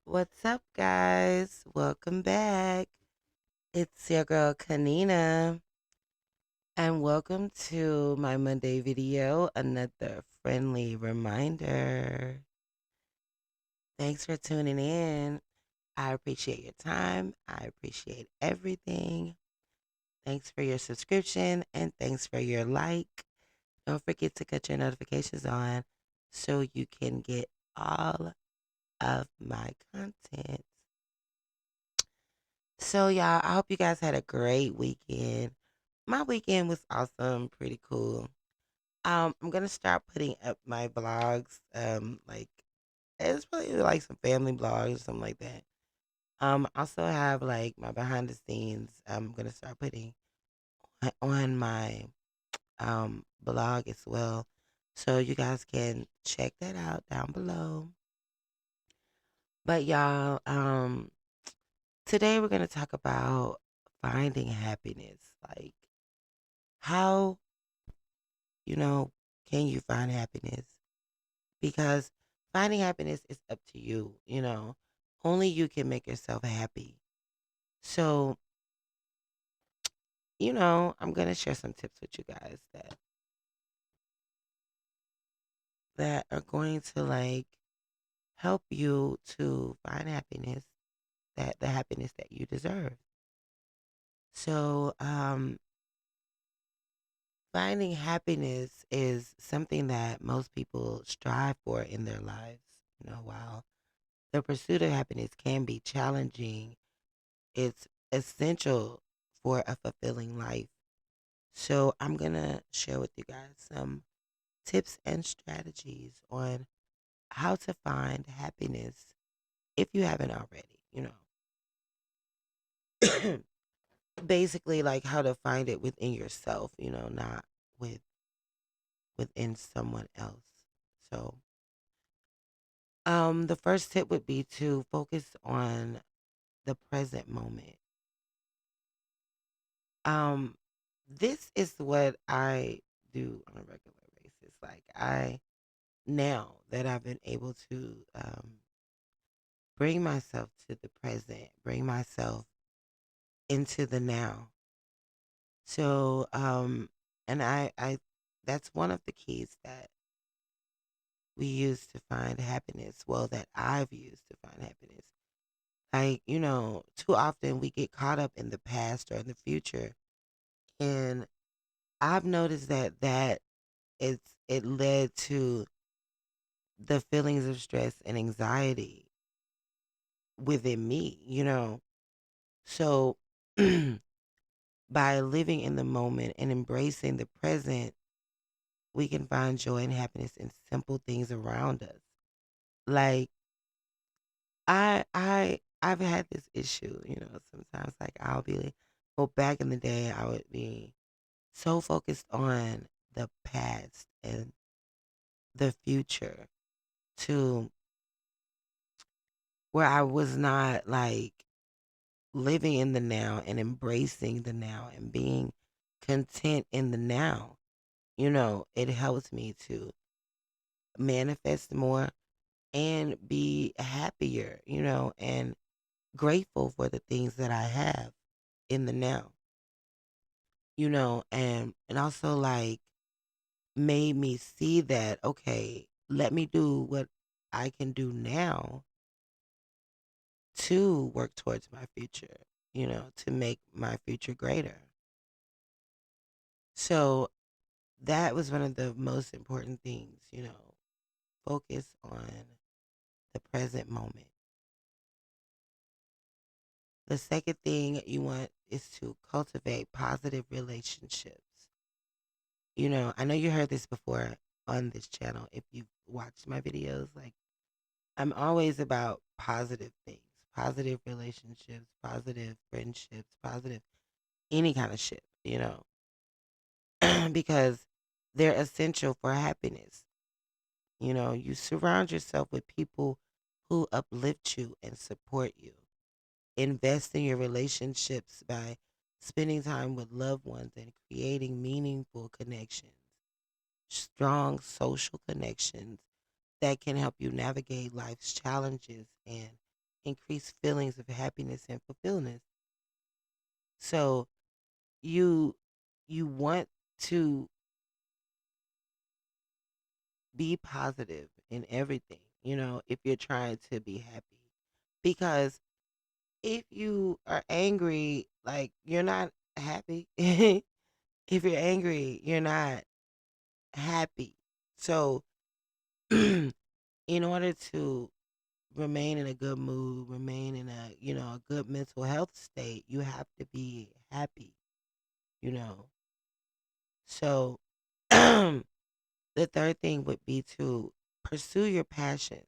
What's up, guys? Welcome back. It's your girl Kanina, and welcome to my Monday video. Another friendly reminder. Thanks for tuning in. I appreciate your time. I appreciate everything. Thanks for your subscription and thanks for your like. Don't forget to cut your notifications on so you can get all of my content. So, y'all, I hope you guys had a great weekend. My weekend was awesome, pretty cool. I'm gonna start putting up my vlogs. Like it's probably like some family vlogs or something like that. I also have like my behind the scenes. I'm gonna start putting on my blog as well, so you guys can check that out down below. But y'all, today we're gonna talk about finding happiness. Like how, you know, can you find happiness? Because finding happiness is up to you, you know. Only you can make yourself happy. So, I'm going to share some tips with you guys that are going to like help you to find happiness, that the happiness that you deserve. So, finding happiness is something that most people strive for in their lives. While the pursuit of happiness can be challenging, it's essential for a fulfilling life. So, I'm going to share with you guys some tips and strategies on how to find happiness if you haven't already, Basically, like how to find it within yourself, not with within someone else. So, the first tip would be to focus on the present moment. Um, this is what I do on a regular basis. Like now that I've been able to bring myself to the present, bring myself into the now. So, and that's one of the keys that we use to find happiness. Well, that I've used to find happiness. Like, too often we get caught up in the past or in the future. And I've noticed that it led to the feelings of stress and anxiety within me. So by living in the moment and embracing the present, we can find joy and happiness in simple things around us. Like I've had this issue, sometimes like well, back in the day I would be so focused on the past and the future to where I was not like living in the now and embracing the now and being content in the now. It helps me to manifest more and be happier, and grateful for the things that I have in the now, and also like made me see that, okay, let me do what I can do now to work towards my future, to make my future greater. So that was one of the most important things, focus on the present moment. The second thing you want is to cultivate positive relationships. I know you heard this before on this channel if you've watched my videos. Like, I'm always about positive things, positive relationships, positive friendships, positive any kind of shit, because they're essential for happiness. You surround yourself with people who uplift you and support you. Invest in your relationships by spending time with loved ones and creating meaningful connections, strong social connections that can help you navigate life's challenges and increase feelings of happiness and fulfillment. So you you want to be positive in everything, if you're trying to be happy. Because if you are angry, like you're not happy. If you're angry, you're not happy. So in order to remain in a good mood, remain in a good mental health state, you have to be happy, you know. So the third thing would be to pursue your passions.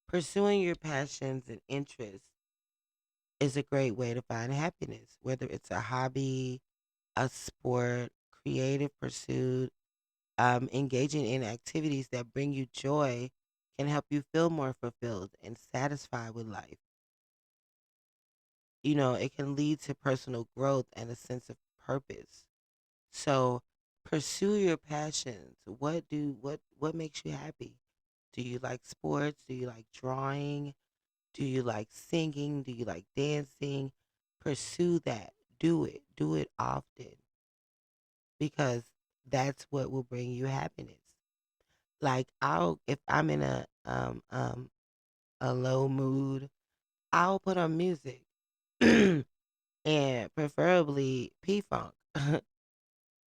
Pursuing your passions and interests is a great way to find happiness, whether it's a hobby, a sport, creative pursuit, engaging in activities that bring you joy can help you feel more fulfilled and satisfied with life. It can lead to personal growth and a sense of purpose. So pursue your passions. What makes you happy? Do you like sports? Do you like drawing? Do you like singing? Do you like dancing? Pursue that. Do it. Do it often because that's what will bring you happiness. Like if I'm in a low mood, I'll put on music and preferably P Funk.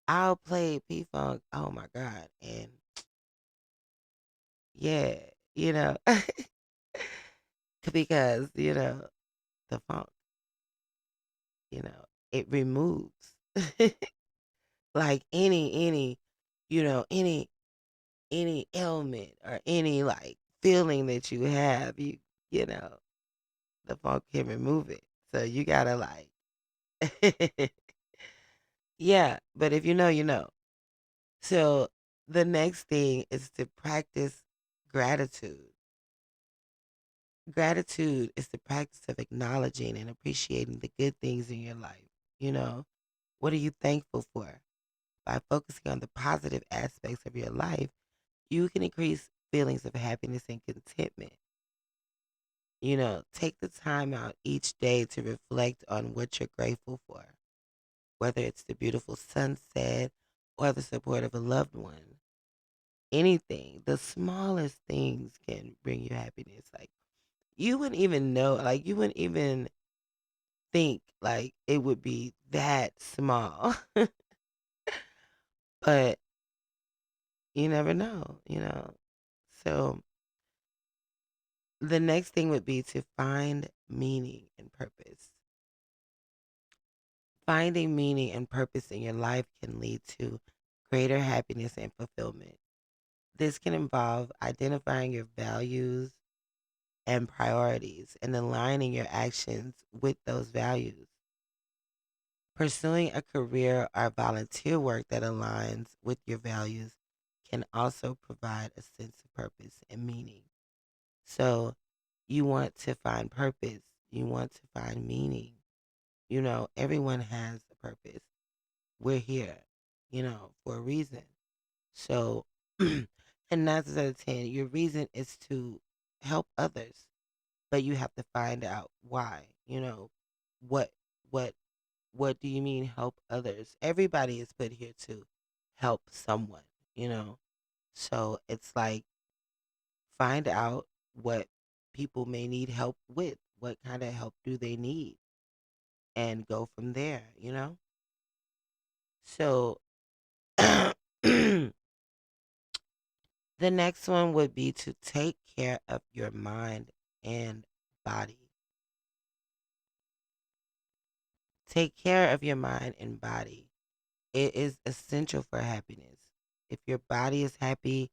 I'll play P Funk. Oh my God. And yeah, you know, because, the funk, you know, it removes like any ailment or any like feeling that you have, you know, the funk can remove it. So you gotta like, yeah. But if you know, you know. So the next thing is to practice gratitude. Gratitude is the practice of acknowledging and appreciating the good things in your life. You know, what are you thankful for? By focusing on the positive aspects of your life, you can increase feelings of happiness and contentment. Take the time out each day to reflect on what you're grateful for, whether it's the beautiful sunset or the support of a loved one. Anything, the smallest things can bring you happiness. Like you wouldn't even know, like you wouldn't even think like it would be that small. But you never know. So the next thing would be to find meaning and purpose. Finding meaning and purpose in your life can lead to greater happiness and fulfillment. This can involve identifying your values and priorities and aligning your actions with those values. Pursuing a career or volunteer work that aligns with your values can also provide a sense of purpose and meaning. So, you want to find purpose, you want to find meaning. Everyone has a purpose. We're here, for a reason. So, and 9 times out of 10, your reason is to help others, but you have to find out why. What what what do you mean help others? Everybody is put here to help someone, you know. So it's like find out what people may need help with. What kind of help do they need? And go from there. So the next one would be to take care of your mind and body. Take care of your mind and body. It is essential for happiness. If your body is happy,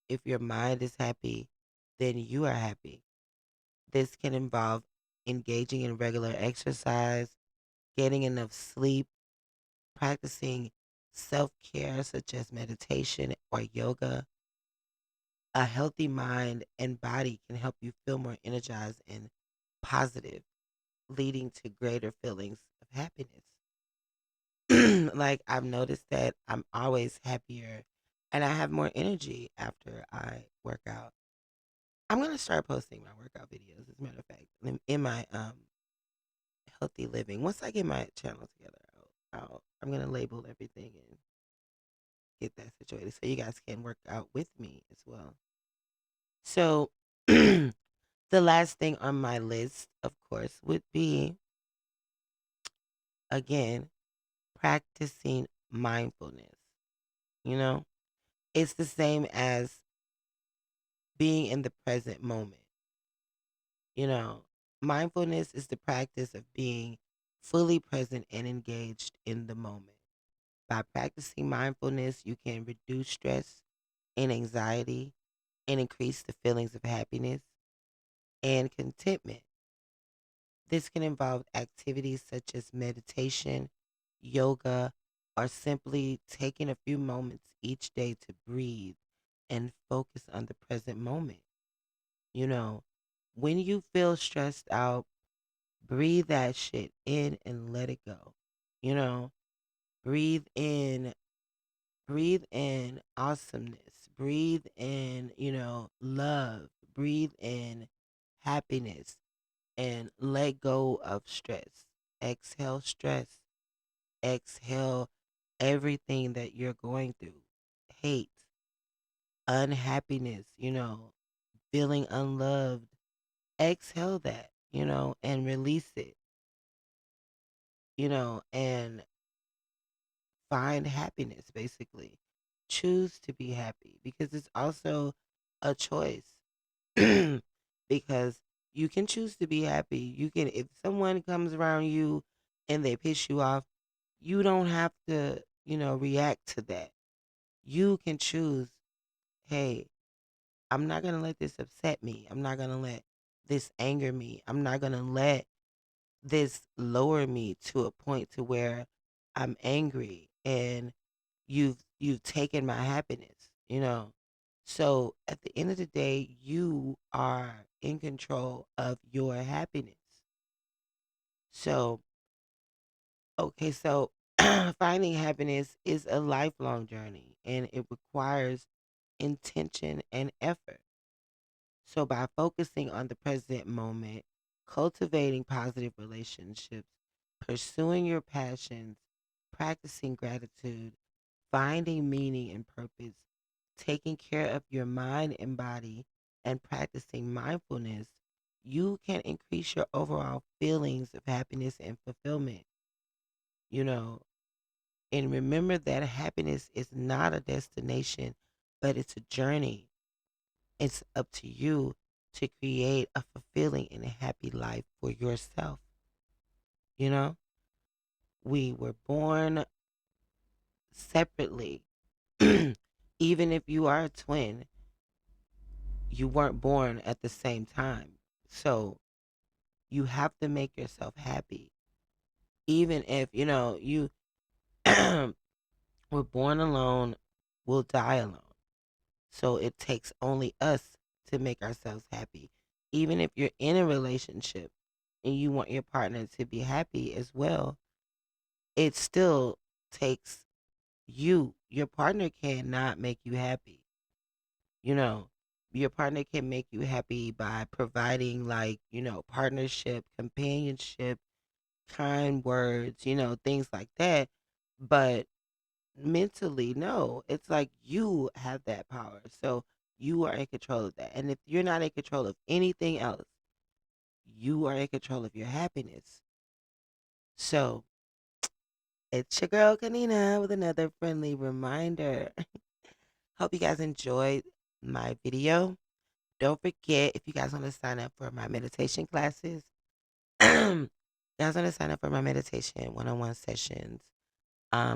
if your mind is happy, then you are happy. This can involve engaging in regular exercise, getting enough sleep, practicing self care such as meditation or yoga. A healthy mind and body can help you feel more energized and positive, leading to greater feelings of happiness. Like I've noticed that I'm always happier and I have more energy after I work out. I'm gonna start posting my workout videos. As a matter of fact, in my healthy living. Once I get my channel together, I'm gonna label everything and get that situated so you guys can work out with me as well. So, the last thing on my list, of course, would be again practicing mindfulness. You know, it's the same as being in the present moment. You know, mindfulness is the practice of being fully present and engaged in the moment. By practicing mindfulness, you can reduce stress and anxiety and increase the feelings of happiness and contentment. This can involve activities such as meditation, yoga, or simply taking a few moments each day to breathe and focus on the present moment. You know, when you feel stressed out, breathe that shit in and let it go. You know, breathe in breathe in awesomeness, breathe in, love, breathe in happiness, and let go of stress. Exhale stress, exhale everything that you're going through, hate, unhappiness, feeling unloved. Exhale that, and release it, and find happiness basically. Choose to be happy because it's also a choice. Because you can choose to be happy. You can, if someone comes around you and they piss you off, you don't have to, react to that. You can choose, hey, I'm not going to let this upset me. I'm not going to let this anger me. I'm not going to let this lower me to a point to where I'm angry and you've taken my happiness. So at the end of the day, you are in control of your happiness. So okay, so finding happiness is a lifelong journey and it requires intention and effort. So by focusing on the present moment, cultivating positive relationships, pursuing your passions, practicing gratitude, finding meaning and purpose, taking care of your mind and body, and practicing mindfulness, you can increase your overall feelings of happiness and fulfillment, you know. And remember that happiness is not a destination, but it's a journey. It's up to you to create a fulfilling and a happy life for yourself. You know, we were born separately. Even if you are a twin, you weren't born at the same time. So you have to make yourself happy. Even if, you were born alone, we'll die alone. So it takes only us to make ourselves happy. Even if you're in a relationship and you want your partner to be happy as well, it still takes you. Your partner cannot make you happy. You know, your partner can make you happy by providing, like, partnership, companionship, kind words, things like that. But mentally, no, it's like you have that power. So you are in control of that. And if you're not in control of anything else, you are in control of your happiness. So it's your girl Kanina with another friendly reminder. Hope you guys enjoyed my video. Don't forget, if you guys want to sign up for my meditation classes, you guys want to sign up for my meditation one-on-one sessions,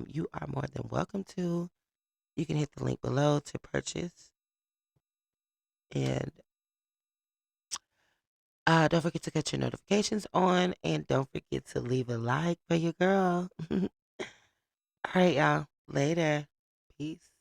you are more than welcome to. You can hit the link below to purchase. And don't forget to get your notifications on. And don't forget to leave a like for your girl. All right, y'all. Later. Peace.